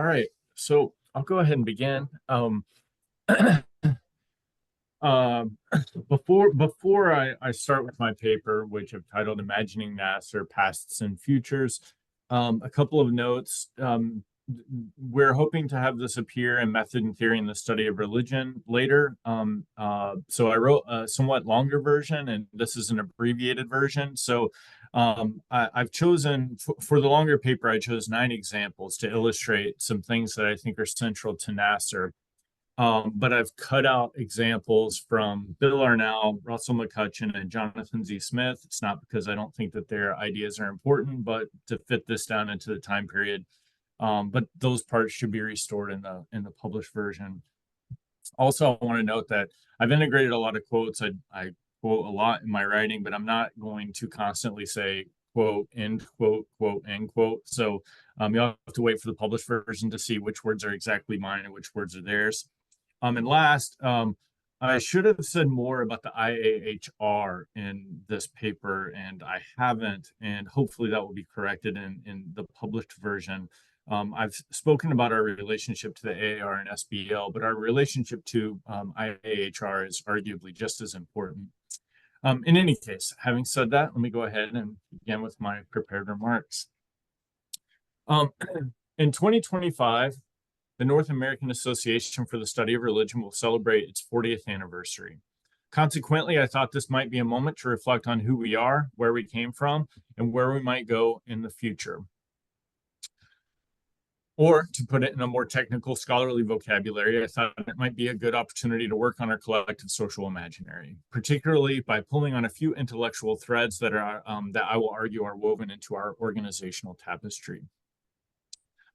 All right, so I'll go ahead and begin. Um, before I start with my paper, which I've titled "Imagining NAASR: Pasts and Futures," a couple of notes. We're hoping to have this appear in Method and Theory in the Study of Religion later. So I wrote a somewhat longer version, and this is an abbreviated version. So I've chosen for the longer paper, I chose 9 examples to illustrate some things that I think are central to NAASR. But I've cut out examples from Bill Arnell, Russell McCutcheon, and Jonathan Z. Smith. It's not because I don't think that their ideas are important, but to fit this down into the time period. But those parts should be restored in the published version. Also, I want to note that I've integrated a lot of quotes. I quote a lot in my writing, but I'm not going to constantly say quote, end quote, end quote. So you'll have to wait for the published version to see which words are exactly mine and which words are theirs. And last, I should have said more about the IAHR in this paper, and I haven't, and hopefully that will be corrected in the published version. I've spoken about our relationship to the AAR and SBL, but our relationship to IAHR is arguably just as important. In any case, having said that, let me go ahead and begin with my prepared remarks. In 2025, the North American Association for the Study of Religion will celebrate its 40th anniversary. Consequently, I thought this might be a moment to reflect on who we are, where we came from, and where we might go in the future. Or, to put it in a more technical scholarly vocabulary, I thought it might be a good opportunity to work on our collective social imaginary, particularly by pulling on a few intellectual threads that I will argue are woven into our organizational tapestry.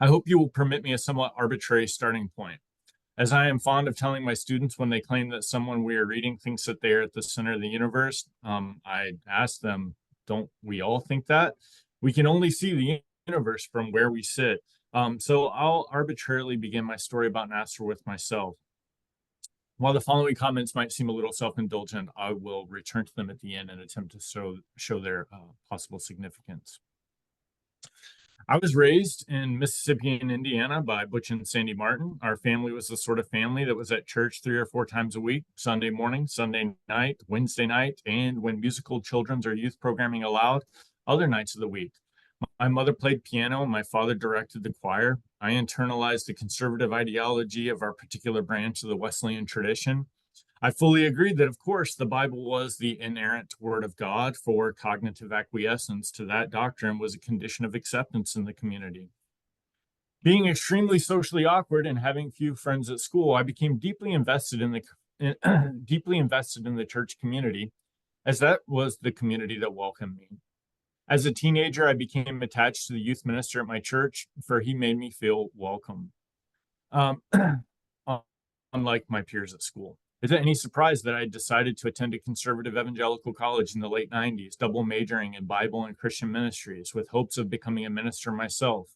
I hope you will permit me a somewhat arbitrary starting point. As I am fond of telling my students when they claim that someone we are reading thinks that they are at the center of the universe, I ask them, don't we all think that? We can only see the universe from where we sit. So I'll arbitrarily begin my story about NAASR with myself. While the following comments might seem a little self-indulgent, I will return to them at the end and attempt to show their possible significance. I was raised in Mississippi and Indiana by Butch and Sandy Martin. Our family was the sort of family that was at church 3 or 4 times a week, Sunday morning, Sunday night, Wednesday night, and when musical children's or youth programming allowed, other nights of the week. My mother played piano and my father directed the choir. I internalized the conservative ideology of our particular branch of the Wesleyan tradition. I fully agreed that, of course, the Bible was the inerrant word of God, for cognitive acquiescence to that doctrine was a condition of acceptance in the community. Being extremely socially awkward and having few friends at school, I became deeply invested in the church community, as that was the community that welcomed me. As a teenager, I became attached to the youth minister at my church, for he made me feel welcome, unlike my peers at school. Is it any surprise that I decided to attend a conservative evangelical college in the late 90s, double majoring in Bible and Christian ministries, with hopes of becoming a minister myself?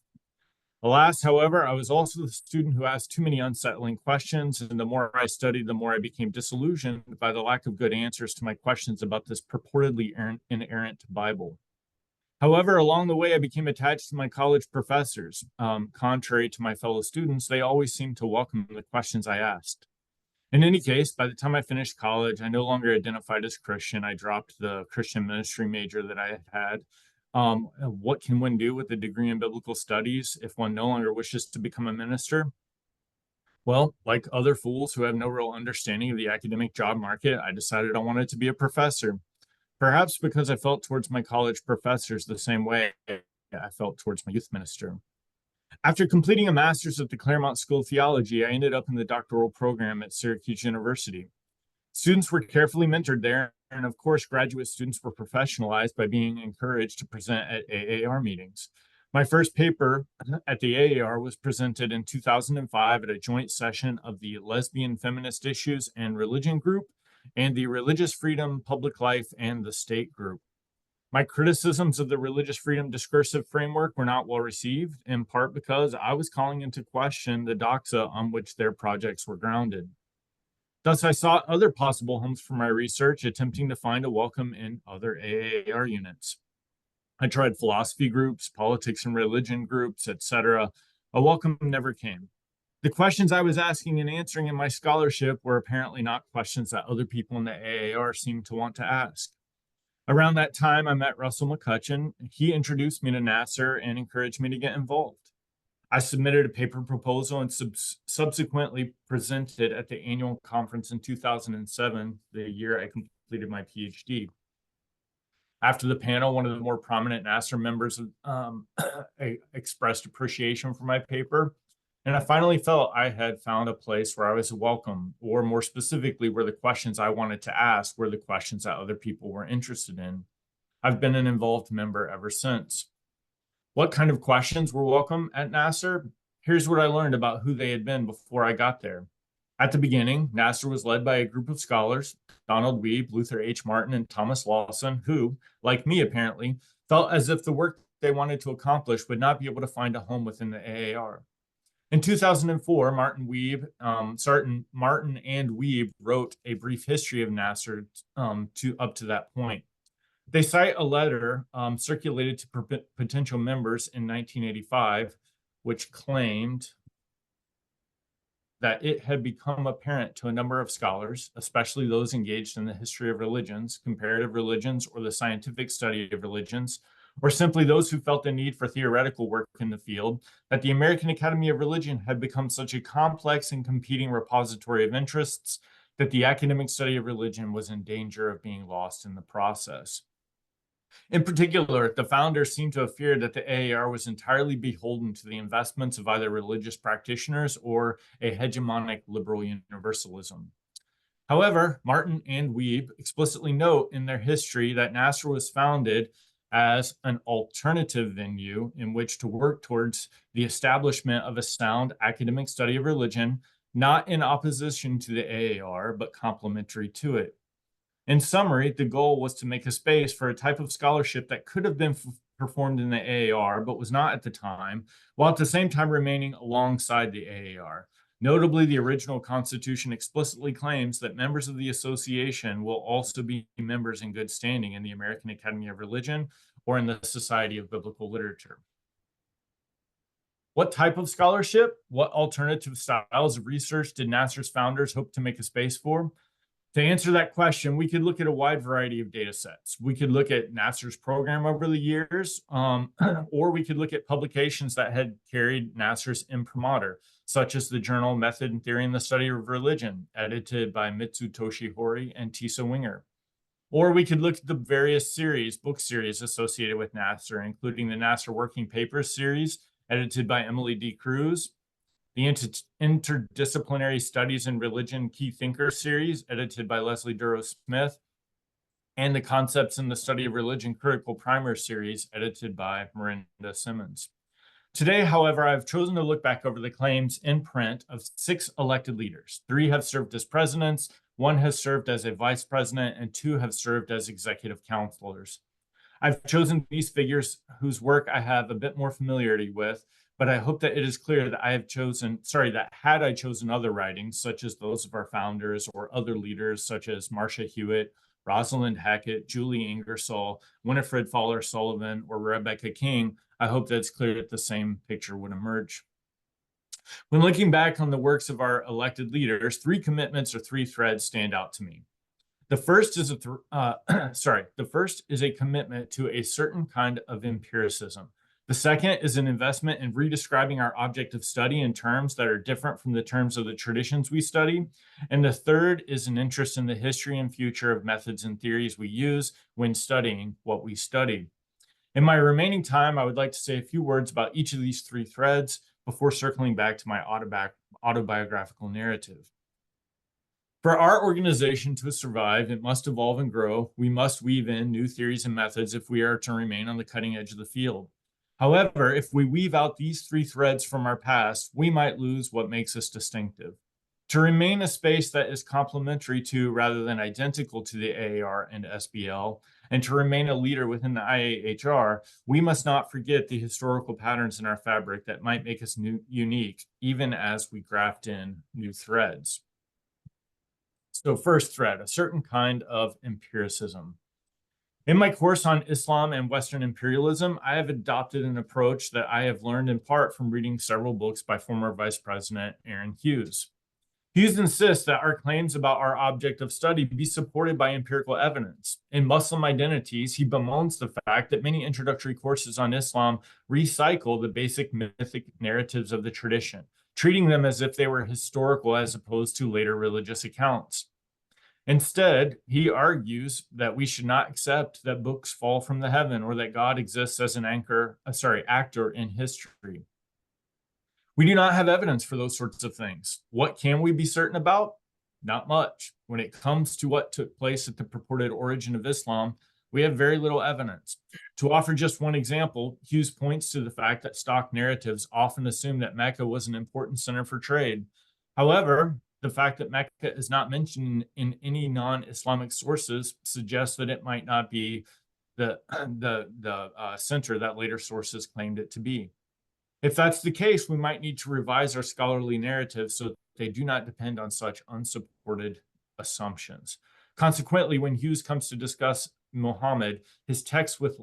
Alas, however, I was also the student who asked too many unsettling questions, and the more I studied, the more I became disillusioned by the lack of good answers to my questions about this purportedly inerrant Bible. However, along the way, I became attached to my college professors. Contrary to my fellow students, they always seemed to welcome the questions I asked. In any case, by the time I finished college, I no longer identified as Christian. I dropped the Christian ministry major that I had. What can one do with a degree in biblical studies if one no longer wishes to become a minister? Well, like other fools who have no real understanding of the academic job market, I decided I wanted to be a professor. Perhaps because I felt towards my college professors the same way I felt towards my youth minister. After completing a master's at the Claremont School of Theology, I ended up in the doctoral program at Syracuse University. Students were carefully mentored there, and of course, graduate students were professionalized by being encouraged to present at AAR meetings. My first paper at the AAR was presented in 2005 at a joint session of the Lesbian Feminist Issues and Religion Group and the Religious Freedom, Public Life, and the State Group. My criticisms of the religious freedom discursive framework were not well received, in part because I was calling into question the doxa on which their projects were grounded. Thus, I sought other possible homes for my research, attempting to find a welcome in other AAR units. I tried philosophy groups, politics and religion groups, etc., A welcome never came. The questions I was asking and answering in my scholarship were apparently not questions that other people in the AAR seemed to want to ask. Around that time, I met Russell McCutcheon. He introduced me to NAASR and encouraged me to get involved. I submitted a paper proposal and subsequently presented at the annual conference in 2007, the year I completed my PhD. After the panel, one of the more prominent NAASR members expressed appreciation for my paper. And I finally felt I had found a place where I was welcome, or more specifically, where the questions I wanted to ask were the questions that other people were interested in. I've been an involved member ever since. What kind of questions were welcome at NAASR? Here's what I learned about who they had been before I got there. At the beginning, NAASR was led by a group of scholars, Donald Wiebe, Luther H. Martin, and Thomas Lawson, who, like me apparently, felt as if the work they wanted to accomplish would not be able to find a home within the AAR. In 2004, Martin and Wiebe wrote a brief history of NAASR up to that point. They cite a letter circulated to potential members in 1985, which claimed that it had become apparent to a number of scholars, especially those engaged in the history of religions, comparative religions, or the scientific study of religions, or simply those who felt the need for theoretical work in the field, that the American Academy of Religion had become such a complex and competing repository of interests that the academic study of religion was in danger of being lost in the process. In particular, the founders seem to have feared that the AAR was entirely beholden to the investments of either religious practitioners or a hegemonic liberal universalism. However, Martin and Wiebe explicitly note in their history that NAASR was founded as an alternative venue in which to work towards the establishment of a sound academic study of religion, not in opposition to the AAR, but complementary to it. In summary, the goal was to make a space for a type of scholarship that could have been performed in the AAR, but was not at the time, while at the same time remaining alongside the AAR. Notably, the original Constitution explicitly claims that members of the association will also be members in good standing in the American Academy of Religion or in the Society of Biblical Literature. What type of scholarship? What alternative styles of research did NAASR's founders hope to make a space for? To answer that question, we could look at a wide variety of data sets. We could look at NAASR's program over the years, or we could look at publications that had carried NAASR's imprimatur, such as the journal Method and Theory in the Study of Religion, edited by Mitsutoshi Hori and Tisa Winger. Or we could look at the various book series associated with NAASR, including the NAASR Working Papers series, edited by Emily D. Cruz, the Interdisciplinary Studies in Religion Key Thinkers series, edited by Leslie Duro Smith, and the Concepts in the Study of Religion Critical Primer series, edited by Miranda Simmons. Today, however, I've chosen to look back over the claims in print of 6 elected leaders. 3 have served as presidents, 1 has served as a vice president, and 2 have served as executive counselors. I've chosen these figures whose work I have a bit more familiarity with, but I hope that it is clear that had I chosen other writings, such as those of our founders or other leaders, such as Marcia Hewitt, Rosalind Hackett, Julie Ingersoll, Winifred Fowler Sullivan, or Rebecca King, I hope that it's clear that the same picture would emerge. When looking back on the works of our elected leaders, 3 commitments or 3 threads stand out to me. The first is a commitment to a certain kind of empiricism. The second is an investment in redescribing our object of study in terms that are different from the terms of the traditions we study. And the third is an interest in the history and future of methods and theories we use when studying what we study. In my remaining time, I would like to say a few words about each of these 3 threads before circling back to my autobiographical narrative. For our organization to survive, it must evolve and grow. We must weave in new theories and methods if we are to remain on the cutting edge of the field. However, if we weave out these 3 threads from our past, we might lose what makes us distinctive. To remain a space that is complementary to rather than identical to the AAR and SBL, and to remain a leader within the IAHR, we must not forget the historical patterns in our fabric that might make us unique, even as we graft in new threads. So first thread, a certain kind of empiricism. In my course on Islam and Western imperialism, I have adopted an approach that I have learned in part from reading several books by former Vice President Aaron Hughes. Hughes insists that our claims about our object of study be supported by empirical evidence. In Muslim Identities, he bemoans the fact that many introductory courses on Islam recycle the basic mythic narratives of the tradition, treating them as if they were historical as opposed to later religious accounts. Instead, he argues that we should not accept that books fall from the heaven or that God exists as an actor in history. We do not have evidence for those sorts of things. What can we be certain about? Not much. When it comes to what took place at the purported origin of Islam, we have very little evidence. To offer just one example, Hughes points to the fact that stock narratives often assume that Mecca was an important center for trade. However, the fact that Mecca is not mentioned in any non-Islamic sources suggests that it might not be the center that later sources claimed it to be. If that's the case, we might need to revise our scholarly narratives so they do not depend on such unsupported assumptions. Consequently, when Hughes comes to discuss Muhammad, his text with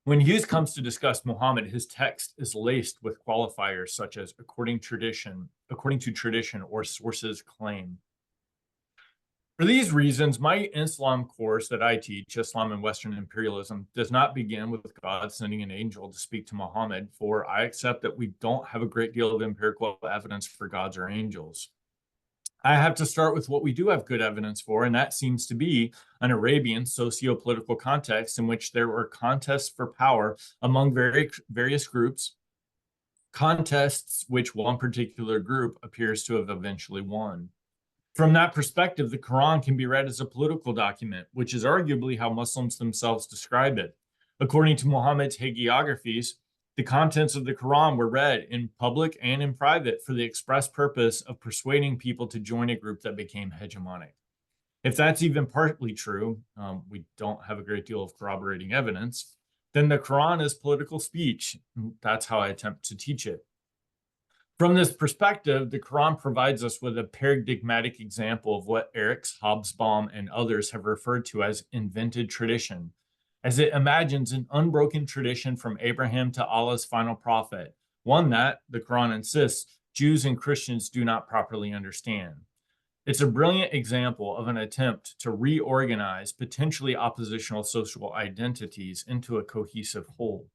When Hughes comes to discuss Muhammad, his text is laced with qualifiers such as according to tradition, or sources claim. For these reasons, my Islam course that I teach, Islam and Western Imperialism, does not begin with God sending an angel to speak to Muhammad, for I accept that we don't have a great deal of empirical evidence for gods or angels. I have to start with what we do have good evidence for, and that seems to be an Arabian socio-political context in which there were contests for power among various groups, contests which one particular group appears to have eventually won. From that perspective, the Quran can be read as a political document, which is arguably how Muslims themselves describe it. According to Muhammad's hagiographies, the contents of the Quran were read in public and in private for the express purpose of persuading people to join a group that became hegemonic. If that's even partly true, we don't have a great deal of corroborating evidence, then the Quran is political speech. That's how I attempt to teach it. From this perspective, the Quran provides us with a paradigmatic example of what Eric's, Hobsbawm, and others have referred to as invented tradition, as it imagines an unbroken tradition from Abraham to Allah's final prophet, one that, the Quran insists, Jews and Christians do not properly understand. It's a brilliant example of an attempt to reorganize potentially oppositional social identities into a cohesive whole.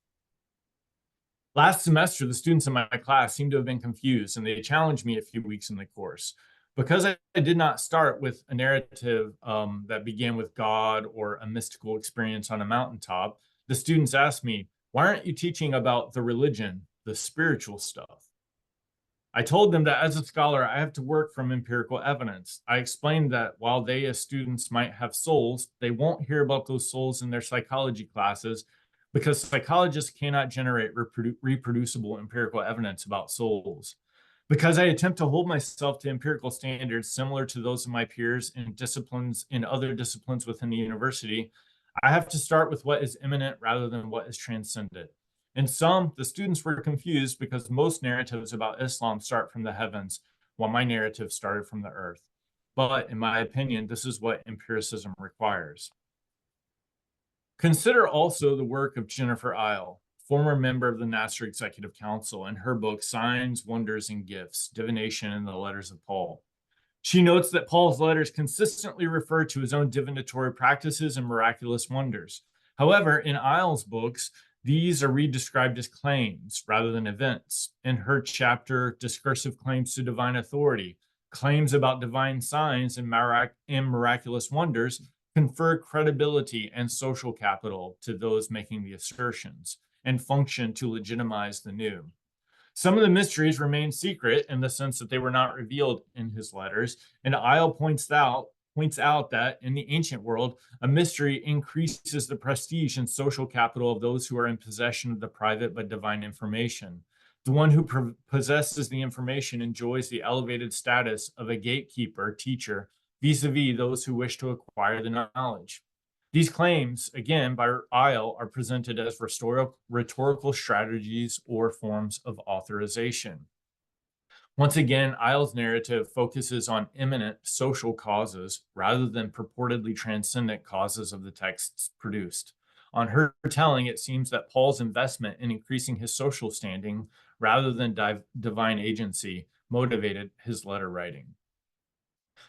Last semester, the students in my class seemed to have been confused, and they challenged me a few weeks in the course. Because I did not start with a narrative that began with God or a mystical experience on a mountaintop, the students asked me, why aren't you teaching about the religion, the spiritual stuff? I told them that as a scholar, I have to work from empirical evidence. I explained that while they as students might have souls, they won't hear about those souls in their psychology classes because psychologists cannot generate reproducible empirical evidence about souls. Because I attempt to hold myself to empirical standards similar to those of my peers in other disciplines within the university, I have to start with what is immanent rather than what is transcendent. In some, the students were confused because most narratives about Islam start from the heavens, while my narrative started from the earth. But in my opinion, this is what empiricism requires. Consider also the work of Jennifer Isle, former member of the NAASR Executive Council, in her book, Signs, Wonders, and Gifts, Divination in the Letters of Paul. She notes that Paul's letters consistently refer to his own divinatory practices and miraculous wonders. However, in Isle's books, these are redescribed as claims rather than events. In her chapter, Discursive Claims to Divine Authority, claims about divine signs and miraculous wonders confer credibility and social capital to those making the assertions and function to legitimize the new. Some of the mysteries remain secret in the sense that they were not revealed in his letters, and Isle points out that in the ancient world, a mystery increases the prestige and social capital of those who are in possession of the private but divine information. The one who possesses the information enjoys the elevated status of a gatekeeper, teacher, vis-a-vis those who wish to acquire the knowledge. These claims, again, by Isle, are presented as rhetorical strategies or forms of authorization. Once again, Isles' narrative focuses on imminent social causes rather than purportedly transcendent causes of the texts produced. On her telling, it seems that Paul's investment in increasing his social standing rather than divine agency motivated his letter writing.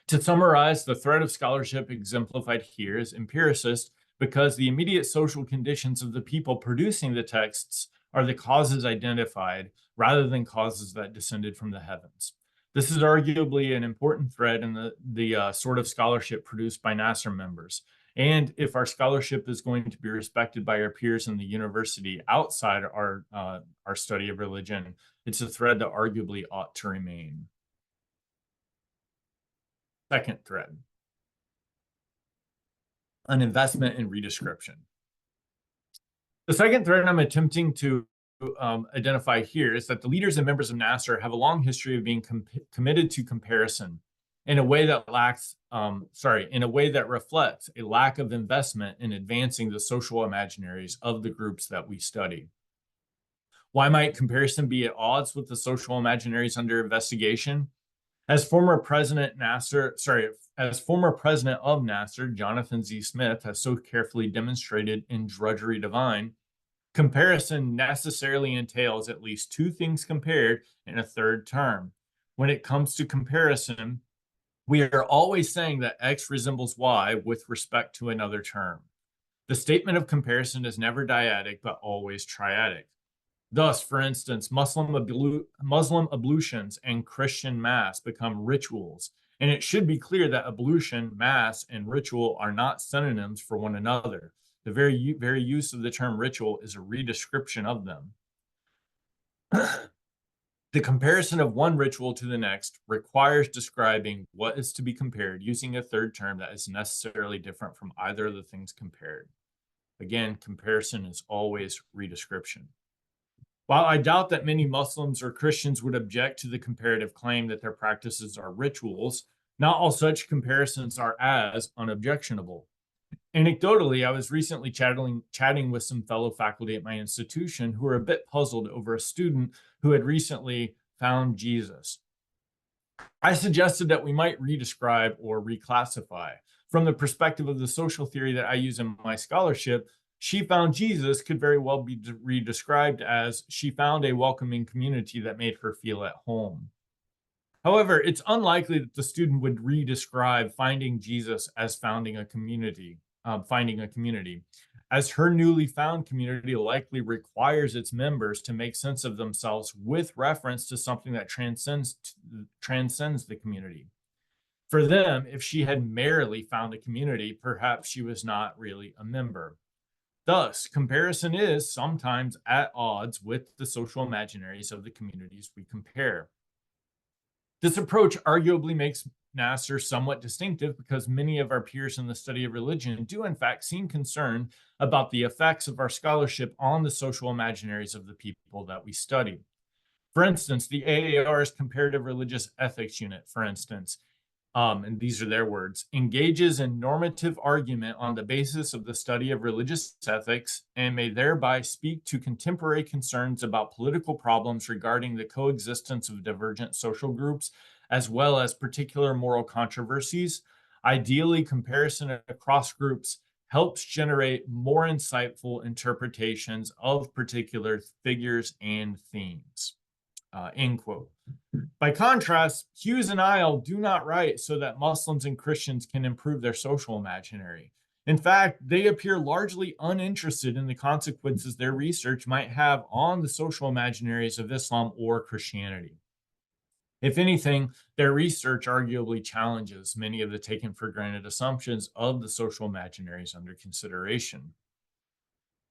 To summarize, the thread of scholarship exemplified here is empiricist because the immediate social conditions of the people producing the texts are the causes identified rather than causes that descended from the heavens. This is arguably an important thread in the sort of scholarship produced by NAASR members. And if our scholarship is going to be respected by our peers in the university outside our study of religion, it's a thread that arguably ought to remain. Second thread, an investment in redescription. The second thread I'm attempting to identify here is that the leaders and members of NAASR have a long history of being committed to comparison in a way that reflects a lack of investment in advancing the social imaginaries of the groups that we study. Why might comparison be at odds with the social imaginaries under investigation? As former president of NAASR, Jonathan Z. Smith, has so carefully demonstrated in Drudgery Divine, comparison necessarily entails at least two things compared in a third term. When it comes to comparison, we are always saying that X resembles Y with respect to another term. The statement of comparison is never dyadic, but always triadic. Thus, for instance, Muslim ablutions and Christian Mass become rituals, and it should be clear that ablution, Mass, and ritual are not synonyms for one another. The very use of the term ritual is a redescription of them. The comparison of one ritual to the next requires describing what is to be compared using a third term that is necessarily different from either of the things compared. Again, comparison is always redescription. While I doubt that many Muslims or Christians would object to the comparative claim that their practices are rituals, not all such comparisons are as unobjectionable. Anecdotally, I was recently chatting with some fellow faculty at my institution who were a bit puzzled over a student who had recently found Jesus. I suggested that we might redescribe or reclassify. From the perspective of the social theory that I use in my scholarship, she found Jesus could very well be redescribed as she found a welcoming community that made her feel at home. However, it's unlikely that the student would redescribe finding Jesus as finding a community, as her newly found community likely requires its members to make sense of themselves with reference to something that transcends the community. For them, if she had merely found a community, perhaps she was not really a member. Thus, comparison is sometimes at odds with the social imaginaries of the communities we compare. This approach arguably makes NAASR somewhat distinctive because many of our peers in the study of religion do in fact seem concerned about the effects of our scholarship on the social imaginaries of the people that we study. For instance, the AAR's Comparative Religious Ethics Unit, for instance, and these are their words, engages in normative argument on the basis of the study of religious ethics and may thereby speak to contemporary concerns about political problems regarding the coexistence of divergent social groups, as well as particular moral controversies. Ideally, comparison across groups helps generate more insightful interpretations of particular figures and themes. End quote. By contrast, Hughes and Isle do not write so that Muslims and Christians can improve their social imaginary. In fact, they appear largely uninterested in the consequences their research might have on the social imaginaries of Islam or Christianity. If anything, their research arguably challenges many of the taken for granted assumptions of the social imaginaries under consideration.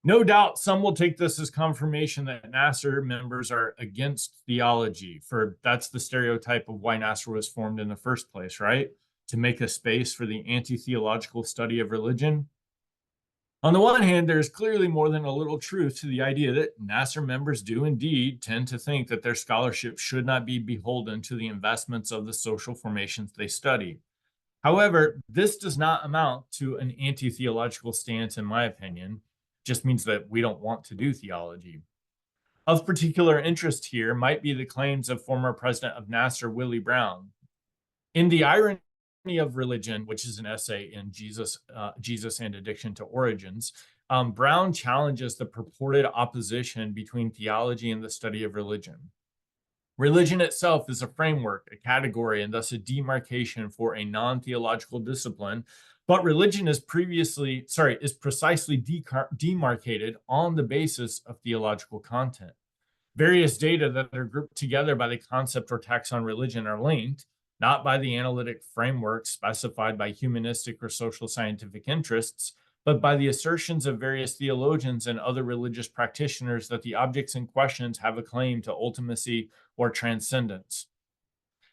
No doubt some will take this as confirmation that NAASR members are against theology, for that's the stereotype of why NAASR was formed in the first place, right? To make a space for the anti-theological study of religion. On the one hand, there's clearly more than a little truth to the idea that NAASR members do indeed tend to think that their scholarship should not be beholden to the investments of the social formations they study. However, this does not amount to an anti-theological stance, in my opinion. Just means that we don't want to do theology. Of particular interest here might be the claims of former president of NAASR, Willie Brown. In The Irony of Religion, which is an essay in Jesus and Addiction to Origins, Brown challenges the purported opposition between theology and the study of religion. Religion itself is a framework, a category, and thus a demarcation for a non-theological discipline, but religion is precisely demarcated on the basis of theological content. Various data that are grouped together by the concept or taxon religion are linked, not by the analytic framework specified by humanistic or social scientific interests, but by the assertions of various theologians and other religious practitioners that the objects in questions have a claim to ultimacy or transcendence.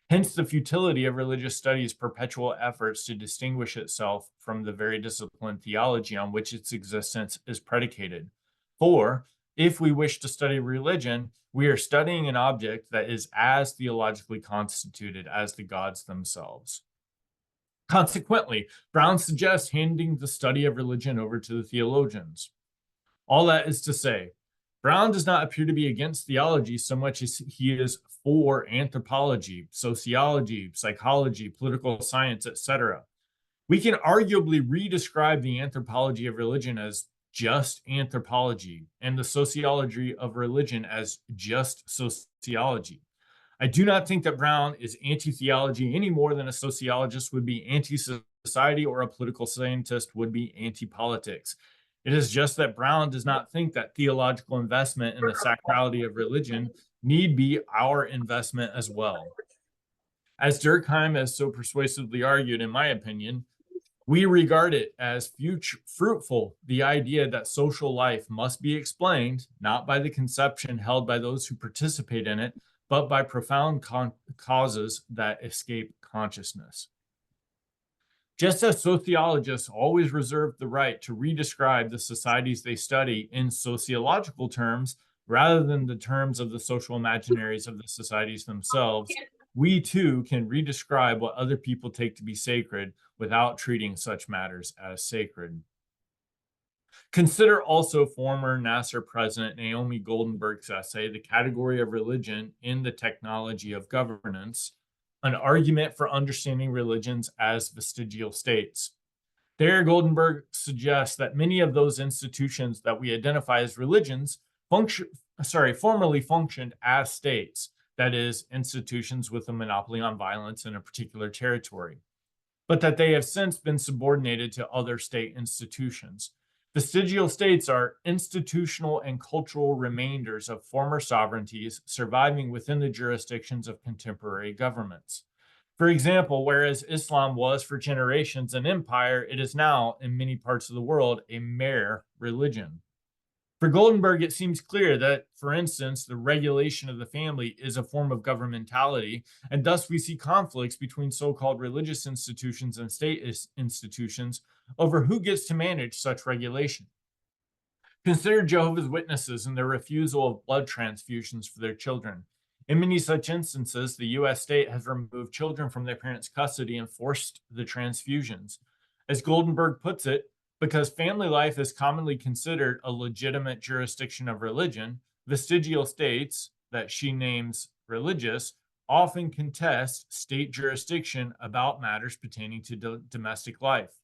Hence, the futility of religious studies' perpetual efforts to distinguish itself from the very disciplined theology on which its existence is predicated. For, if we wish to study religion, we are studying an object that is as theologically constituted as the gods themselves. Consequently, Brown suggests handing the study of religion over to the theologians. All that is to say, Brown does not appear to be against theology so much as he is for anthropology, sociology, psychology, political science, etc. We can arguably redescribe the anthropology of religion as just anthropology and the sociology of religion as just sociology. I do not think that Brown is anti-theology any more than a sociologist would be anti-society or a political scientist would be anti-politics. It is just that Brown does not think that theological investment in the sacrality of religion need be our investment as well. As Durkheim has so persuasively argued, in my opinion, we regard it as fruitful, the idea that social life must be explained, not by the conception held by those who participate in it, but by profound causes that escape consciousness. Just as sociologists always reserve the right to redescribe the societies they study in sociological terms rather than the terms of the social imaginaries of the societies themselves, we too can redescribe what other people take to be sacred without treating such matters as sacred. Consider also former NAASR President Naomi Goldenberg's essay, The Category of Religion in the Technology of Governance, an argument for understanding religions as vestigial states. There, Goldenberg suggests that many of those institutions that we identify as religions formerly functioned as states, that is, institutions with a monopoly on violence in a particular territory, but that they have since been subordinated to other state institutions. Vestigial states are institutional and cultural remainders of former sovereignties surviving within the jurisdictions of contemporary governments. For example, whereas Islam was for generations an empire, it is now, in many parts of the world, a mere religion. For Goldenberg, it seems clear that, for instance, the regulation of the family is a form of governmentality, and thus we see conflicts between so-called religious institutions and state institutions over who gets to manage such regulation. Consider Jehovah's Witnesses and their refusal of blood transfusions for their children. In many such instances, the U.S. state has removed children from their parents' custody and forced the transfusions. As Goldenberg puts it, because family life is commonly considered a legitimate jurisdiction of religion, vestigial states, that she names religious, often contest state jurisdiction about matters pertaining to domestic life.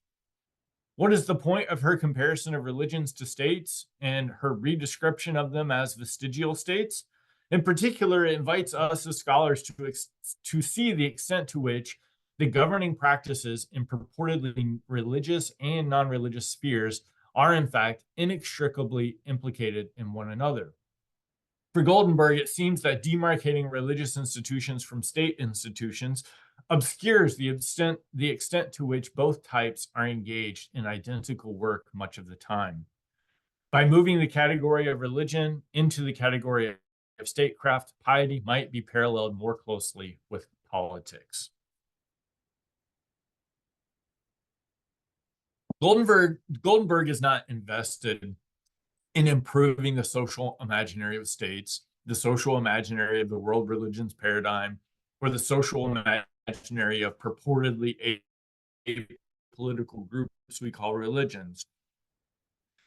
What is the point of her comparison of religions to states and her redescription of them as vestigial states? In particular, it invites us as scholars to see the extent to which the governing practices in purportedly religious and non-religious spheres are in fact inextricably implicated in one another. For Goldenberg, it seems that demarcating religious institutions from state institutions obscures the extent to which both types are engaged in identical work much of the time. By moving the category of religion into the category of statecraft, piety might be paralleled more closely with politics. Goldenberg is not invested in improving the social imaginary of states, the social imaginary of the world religions paradigm, or the social imaginary of purportedly apolitical groups we call religions.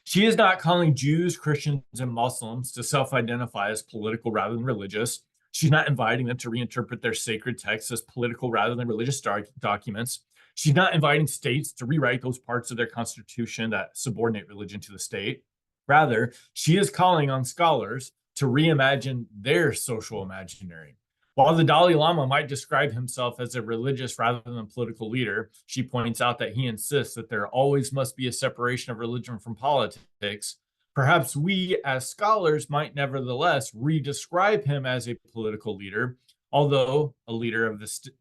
She is not calling Jews, Christians, and Muslims to self-identify as political rather than religious. She's not inviting them to reinterpret their sacred texts as political rather than religious documents. She's not inviting states to rewrite those parts of their constitution that subordinate religion to the state. Rather, she is calling on scholars to reimagine their social imaginary. While the Dalai Lama might describe himself as a religious rather than political leader, she points out that he insists that there always must be a separation of religion from politics. Perhaps we, as scholars, might nevertheless redescribe him as a political leader, although a leader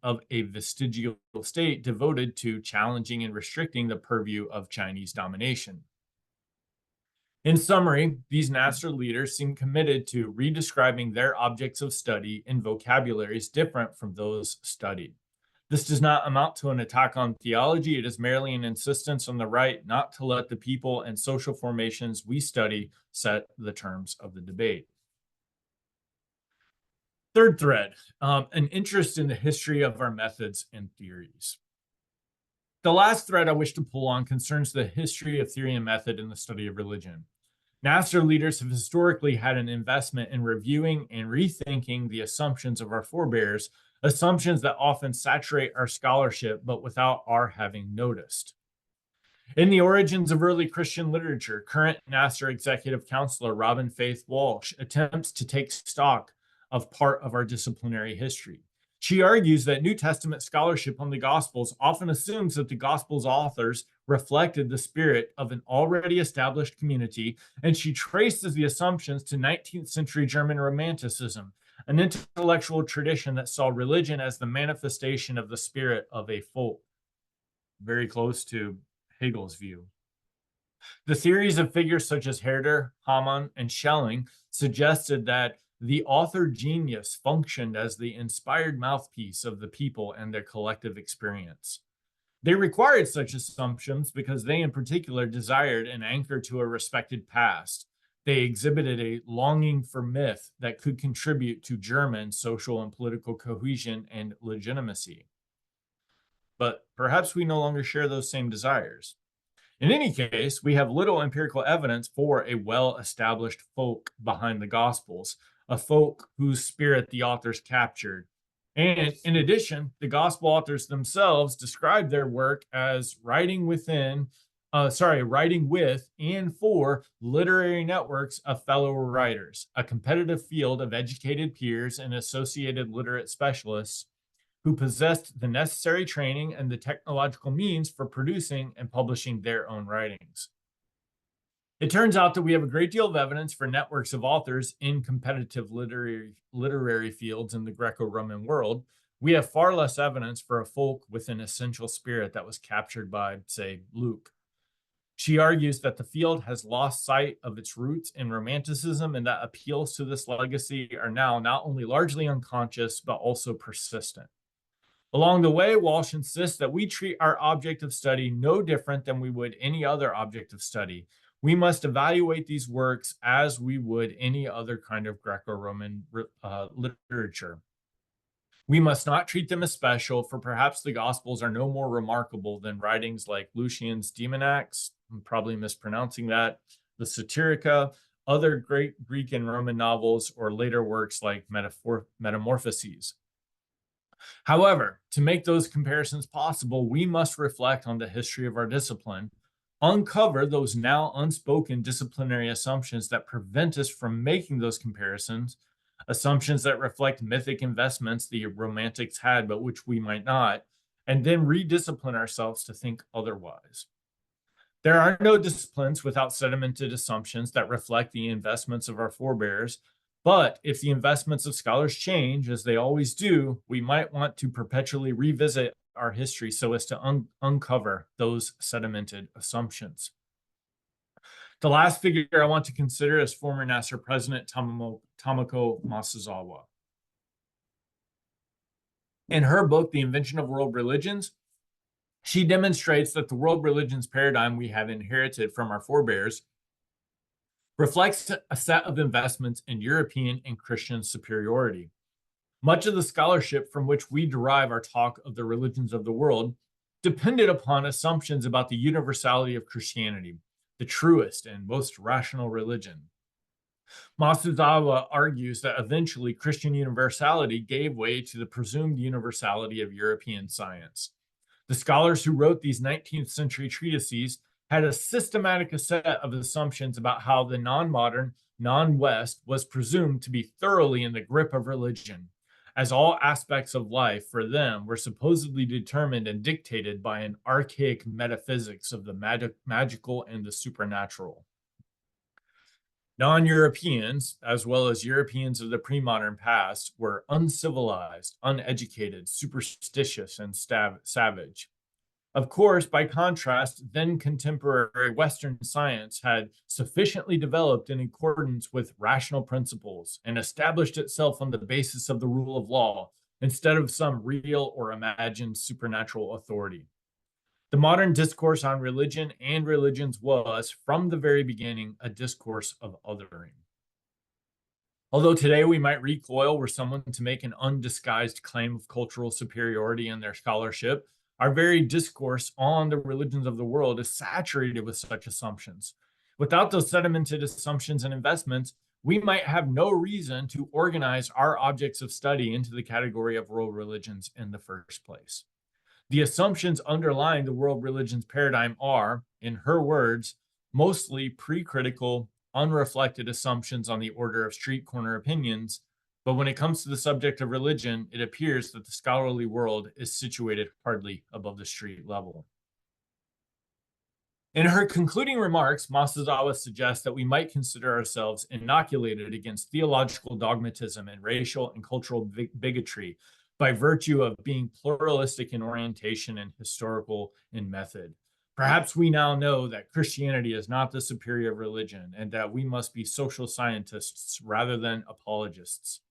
of a vestigial state devoted to challenging and restricting the purview of Chinese domination. In summary, these NAASR leaders seem committed to redescribing their objects of study in vocabularies different from those studied. This does not amount to an attack on theology. It is merely an insistence on the right not to let the people and social formations we study set the terms of the debate. Third thread, an interest in the history of our methods and theories. The last thread I wish to pull on concerns the history of theory and method in the study of religion. NAASR leaders have historically had an investment in reviewing and rethinking the assumptions of our forebears, assumptions that often saturate our scholarship, but without our having noticed. In the origins of early Christian literature, current NAASR executive counselor Robin Faith Walsh attempts to take stock of part of our disciplinary history. She argues that New Testament scholarship on the Gospels often assumes that the Gospels authors reflected the spirit of an already established community, and she traces the assumptions to 19th century German Romanticism, an intellectual tradition that saw religion as the manifestation of the spirit of a folk. Very close to Hegel's view. The theories of figures such as Herder, Hamann, and Schelling suggested that the author genius functioned as the inspired mouthpiece of the people and their collective experience. They required such assumptions because they in particular desired an anchor to a respected past. They exhibited a longing for myth that could contribute to German social and political cohesion and legitimacy. But perhaps we no longer share those same desires. In any case, we have little empirical evidence for a well-established folk behind the Gospels, a folk whose spirit the authors captured. And in addition, the Gospel authors themselves describe their work as writing with and for literary networks of fellow writers, a competitive field of educated peers and associated literate specialists who possessed the necessary training and the technological means for producing and publishing their own writings. It turns out that we have a great deal of evidence for networks of authors in competitive literary fields in the Greco-Roman world. We have far less evidence for a folk with an essential spirit that was captured by, say, Luke. She argues that the field has lost sight of its roots in Romanticism and that appeals to this legacy are now not only largely unconscious, but also persistent. Along the way, Walsh insists that we treat our object of study no different than we would any other object of study. We must evaluate these works as we would any other kind of Greco-Roman literature. We must not treat them as special, for perhaps the Gospels are no more remarkable than writings like Lucian's Demonax, I'm probably mispronouncing that, the Satirica, other great Greek and Roman novels, or later works like Metamorphoses. However, to make those comparisons possible, we must reflect on the history of our discipline, uncover those now unspoken disciplinary assumptions that prevent us from making those comparisons, assumptions that reflect mythic investments the Romantics had, but which we might not, and then rediscipline ourselves to think otherwise. There are no disciplines without sedimented assumptions that reflect the investments of our forebears, but if the investments of scholars change, as they always do, we might want to perpetually revisit our history so as to uncover those sedimented assumptions. The last figure I want to consider is former NAASR President Tomoko Masazawa. In her book, The Invention of World Religions, she demonstrates that the world religions paradigm we have inherited from our forebears reflects a set of investments in European and Christian superiority. Much of the scholarship from which we derive our talk of the religions of the world depended upon assumptions about the universality of Christianity, the truest and most rational religion. Masuzawa argues that eventually Christian universality gave way to the presumed universality of European science. The scholars who wrote these 19th century treatises had a systematic set of assumptions about how the non modern, non West was presumed to be thoroughly in the grip of religion, as all aspects of life for them were supposedly determined and dictated by an archaic metaphysics of the magical and the supernatural. Non-Europeans, as well as Europeans of the pre-modern past, were uncivilized, uneducated, superstitious, and savage. Of course, by contrast, then contemporary Western science had sufficiently developed in accordance with rational principles and established itself on the basis of the rule of law instead of some real or imagined supernatural authority. The modern discourse on religion and religions was, from the very beginning, a discourse of othering. Although today we might recoil were someone to make an undisguised claim of cultural superiority in their scholarship, our very discourse on the religions of the world is saturated with such assumptions. Without those sedimented assumptions and investments, we might have no reason to organize our objects of study into the category of world religions in the first place. The assumptions underlying the world religions paradigm are, in her words, mostly pre-critical, unreflected assumptions on the order of street corner opinions. But when it comes to the subject of religion, it appears that the scholarly world is situated hardly above the street level. In her concluding remarks, Masuzawa suggests that we might consider ourselves inoculated against theological dogmatism and racial and cultural bigotry by virtue of being pluralistic in orientation and historical in method. Perhaps we now know that Christianity is not the superior religion and that we must be social scientists rather than apologists.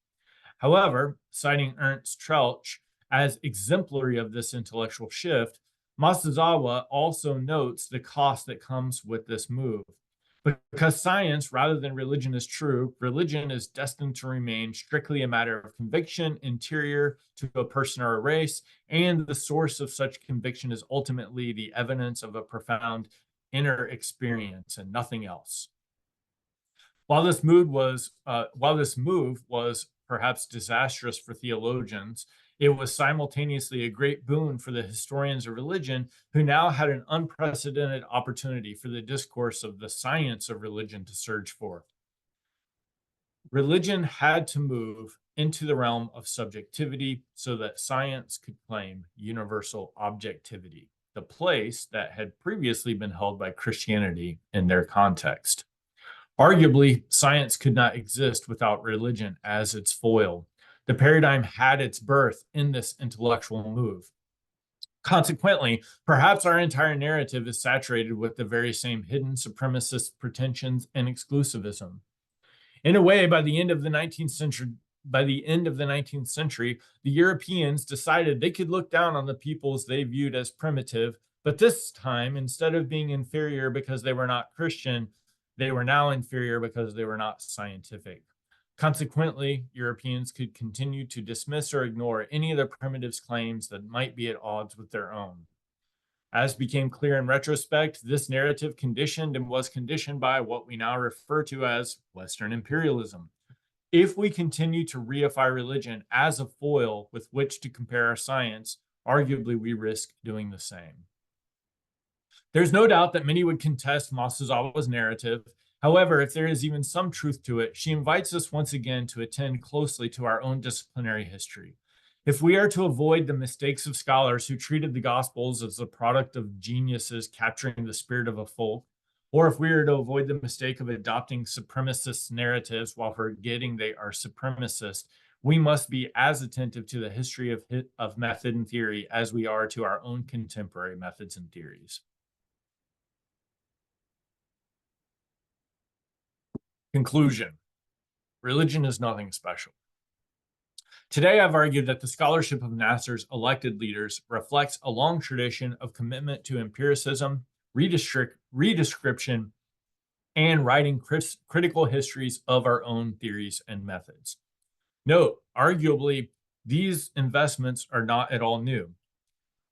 However, citing Ernst Troeltsch as exemplary of this intellectual shift, Masuzawa also notes the cost that comes with this move. Because science, rather than religion, is true, religion is destined to remain strictly a matter of conviction, interior to a person or a race, and the source of such conviction is ultimately the evidence of a profound inner experience and nothing else. While this move was perhaps disastrous for theologians, it was simultaneously a great boon for the historians of religion who now had an unprecedented opportunity for the discourse of the science of religion to surge forth. Religion had to move into the realm of subjectivity so that science could claim universal objectivity, the place that had previously been held by Christianity in their context. Arguably, science could not exist without religion as its foil. The paradigm had its birth in this intellectual move. Consequently, perhaps our entire narrative is saturated with the very same hidden supremacist pretensions and exclusivism. In a way, by the end of the 19th century, the Europeans decided they could look down on the peoples they viewed as primitive, but this time, instead of being inferior because they were not Christian, they were now inferior because they were not scientific. Consequently, Europeans could continue to dismiss or ignore any of the primitives' claims that might be at odds with their own. As became clear in retrospect, this narrative was conditioned by what we now refer to as Western imperialism. If we continue to reify religion as a foil with which to compare our science, arguably we risk doing the same. There's no doubt that many would contest Masuzawa's narrative. However, if there is even some truth to it, she invites us once again to attend closely to our own disciplinary history. If we are to avoid the mistakes of scholars who treated the Gospels as the product of geniuses capturing the spirit of a folk, or if we are to avoid the mistake of adopting supremacist narratives while forgetting they are supremacist, we must be as attentive to the history of method and theory as we are to our own contemporary methods and theories. Conclusion. Religion is nothing special. Today, I've argued that the scholarship of NAASR's elected leaders reflects a long tradition of commitment to empiricism, redescription, and writing critical histories of our own theories and methods. Note, arguably, these investments are not at all new.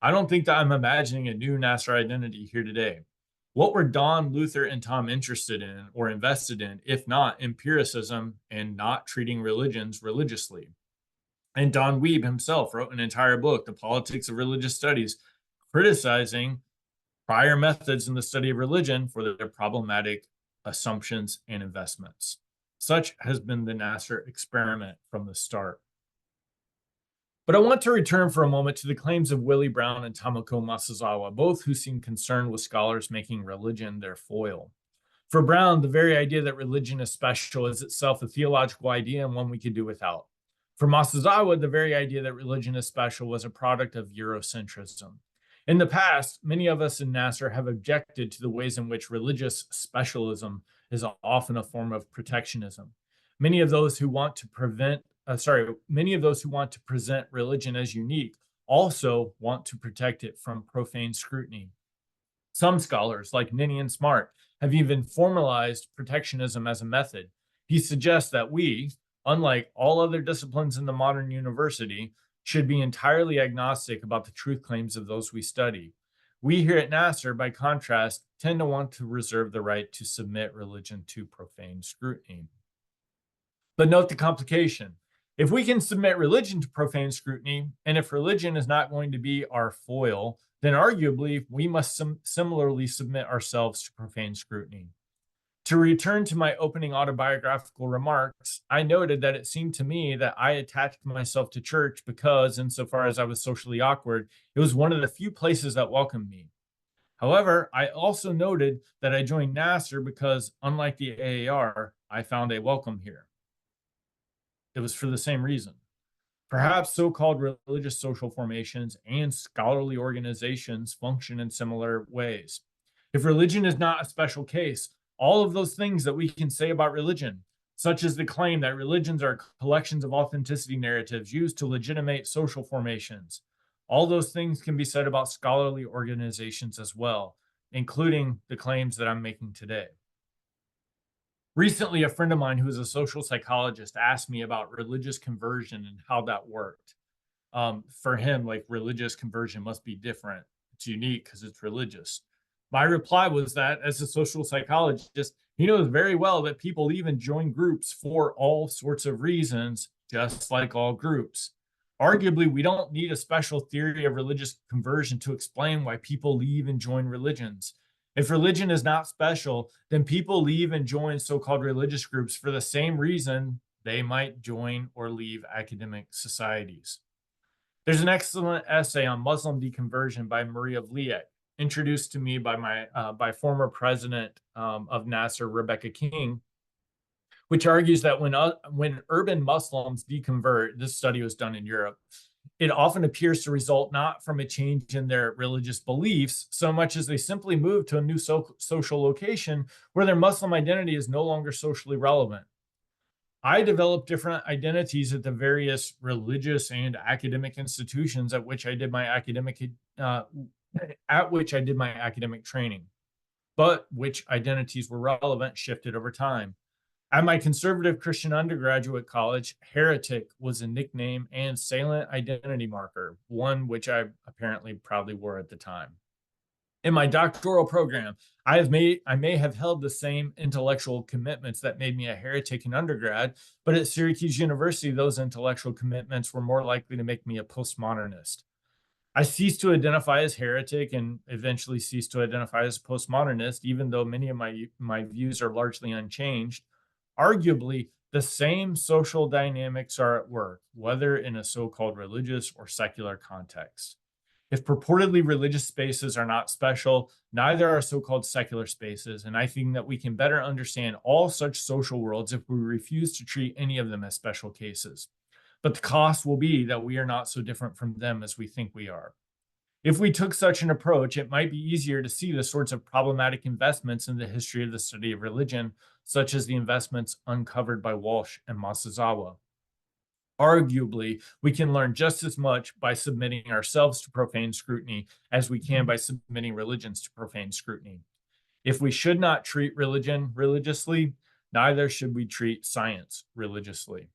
I don't think that I'm imagining a new NAASR identity here today. What were Don, Luther, and Tom interested in or invested in, if not empiricism and not treating religions religiously? And Don Weeb himself wrote an entire book, The Politics of Religious Studies, criticizing prior methods in the study of religion for their problematic assumptions and investments. Such has been the NAASR experiment from the start. But I want to return for a moment to the claims of Willie Brown and Tomoko Masazawa, both who seem concerned with scholars making religion their foil. For Brown, the very idea that religion is special is itself a theological idea and one we could do without. For Masazawa, the very idea that religion is special was a product of Eurocentrism. In the past, many of us in NAASR have objected to the ways in which religious specialism is often a form of protectionism. Many of those who want to many of those who want to present religion as unique also want to protect it from profane scrutiny. Some scholars, like Ninian Smart, have even formalized protectionism as a method. He suggests that we, unlike all other disciplines in the modern university, should be entirely agnostic about the truth claims of those we study. We here at NAASR, by contrast, tend to want to reserve the right to submit religion to profane scrutiny. But note the complication. If we can submit religion to profane scrutiny, and if religion is not going to be our foil, then arguably we must similarly submit ourselves to profane scrutiny. To return to my opening autobiographical remarks, I noted that it seemed to me that I attached myself to church because, insofar as I was socially awkward, it was one of the few places that welcomed me. However, I also noted that I joined NAASR because, unlike the AAR, I found a welcome here. It was for the same reason. Perhaps so-called religious social formations and scholarly organizations function in similar ways. If religion is not a special case, all of those things that we can say about religion, such as the claim that religions are collections of authenticity narratives used to legitimate social formations, all those things can be said about scholarly organizations as well, including the claims that I'm making today. Recently, a friend of mine who is a social psychologist asked me about religious conversion and how that worked. For him, like religious conversion must be different. It's unique because it's religious. My reply was that as a social psychologist, he knows very well that people even join groups for all sorts of reasons, just like all groups. Arguably, we don't need a special theory of religious conversion to explain why people leave and join religions. If religion is not special, then people leave and join so-called religious groups for the same reason they might join or leave academic societies. There's an excellent essay on Muslim deconversion by Maria Vliet, introduced to me by former president of NAASR, Rebecca King, which argues that when urban Muslims deconvert, this study was done in Europe, it often appears to result not from a change in their religious beliefs so much as they simply move to a new social location where their Muslim identity is no longer socially relevant. I developed different identities at the various religious and academic institutions at which I did my academic training, but which identities were relevant shifted over time. At my conservative Christian undergraduate college, heretic was a nickname and salient identity marker, one which I apparently proudly wore at the time. In my doctoral program, I may have held the same intellectual commitments that made me a heretic in undergrad, but at Syracuse University, those intellectual commitments were more likely to make me a postmodernist. I ceased to identify as heretic and eventually ceased to identify as postmodernist, even though many of my views are largely unchanged. Arguably, the same social dynamics are at work, whether in a so-called religious or secular context. If purportedly religious spaces are not special, neither are so-called secular spaces, and I think that we can better understand all such social worlds if we refuse to treat any of them as special cases. But the cost will be that we are not so different from them as we think we are. If we took such an approach, it might be easier to see the sorts of problematic investments in the history of the study of religion, such as the investments uncovered by Walsh and Masazawa. Arguably, we can learn just as much by submitting ourselves to profane scrutiny as we can by submitting religions to profane scrutiny. If we should not treat religion religiously, neither should we treat science religiously.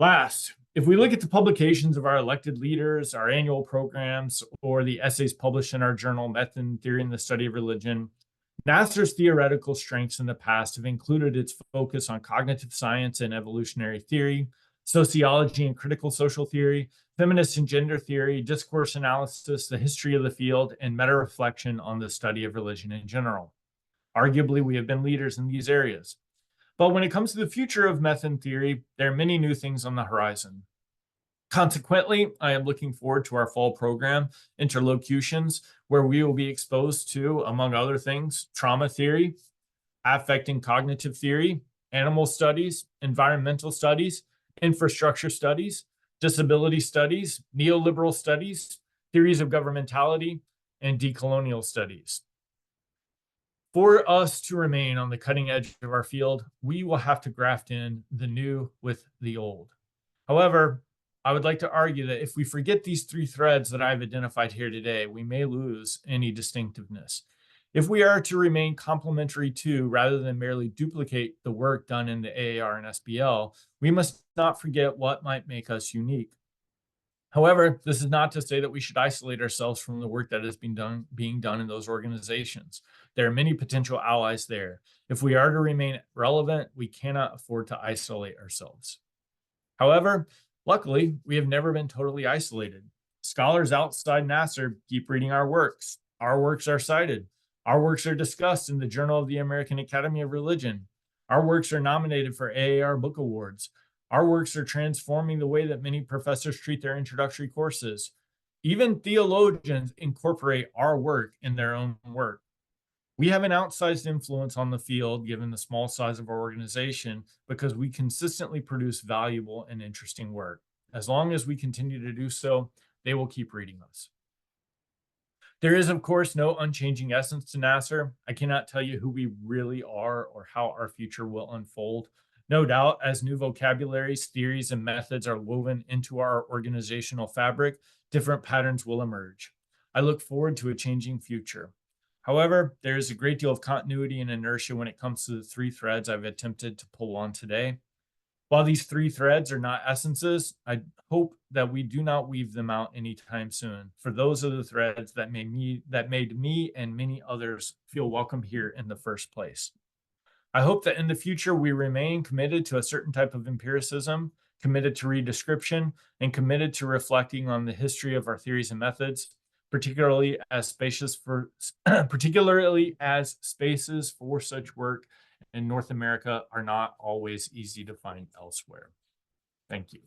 Last, if we look at the publications of our elected leaders, our annual programs, or the essays published in our journal, Method and Theory in the Study of Religion, NAASR's theoretical strengths in the past have included its focus on cognitive science and evolutionary theory, sociology and critical social theory, feminist and gender theory, discourse analysis, the history of the field, and meta-reflection on the study of religion in general. Arguably, we have been leaders in these areas. But when it comes to the future of method theory, there are many new things on the horizon. Consequently, I am looking forward to our fall program, Interlocutions, where we will be exposed to, among other things, trauma theory, affect and cognitive theory, animal studies, environmental studies, infrastructure studies, disability studies, neoliberal studies, theories of governmentality, and decolonial studies. For us to remain on the cutting edge of our field, we will have to graft in the new with the old. However, I would like to argue that if we forget these three threads that I've identified here today, we may lose any distinctiveness. If we are to remain complementary to, rather than merely duplicate the work done in the AAR and SBL, we must not forget what might make us unique. However, this is not to say that we should isolate ourselves from the work that is being done in those organizations. There are many potential allies there. If we are to remain relevant, we cannot afford to isolate ourselves. However, luckily, we have never been totally isolated. Scholars outside NAASR keep reading our works. Our works are cited. Our works are discussed in the Journal of the American Academy of Religion. Our works are nominated for AAR Book Awards. Our works are transforming the way that many professors treat their introductory courses. Even theologians incorporate our work in their own work. We have an outsized influence on the field given the small size of our organization because we consistently produce valuable and interesting work. As long as we continue to do so, they will keep reading us. There is, of course, no unchanging essence to NAASR. I cannot tell you who we really are or how our future will unfold. No doubt, as new vocabularies, theories, and methods are woven into our organizational fabric, different patterns will emerge. I look forward to a changing future. However, there is a great deal of continuity and inertia when it comes to the three threads I've attempted to pull on today. While these three threads are not essences, I hope that we do not weave them out anytime soon. For those are the threads that made me and many others feel welcome here in the first place. I hope that in the future we remain committed to a certain type of empiricism, committed to redescription, and committed to reflecting on the history of our theories and methods, particularly as spaces for such work in North America are not always easy to find elsewhere. Thank you.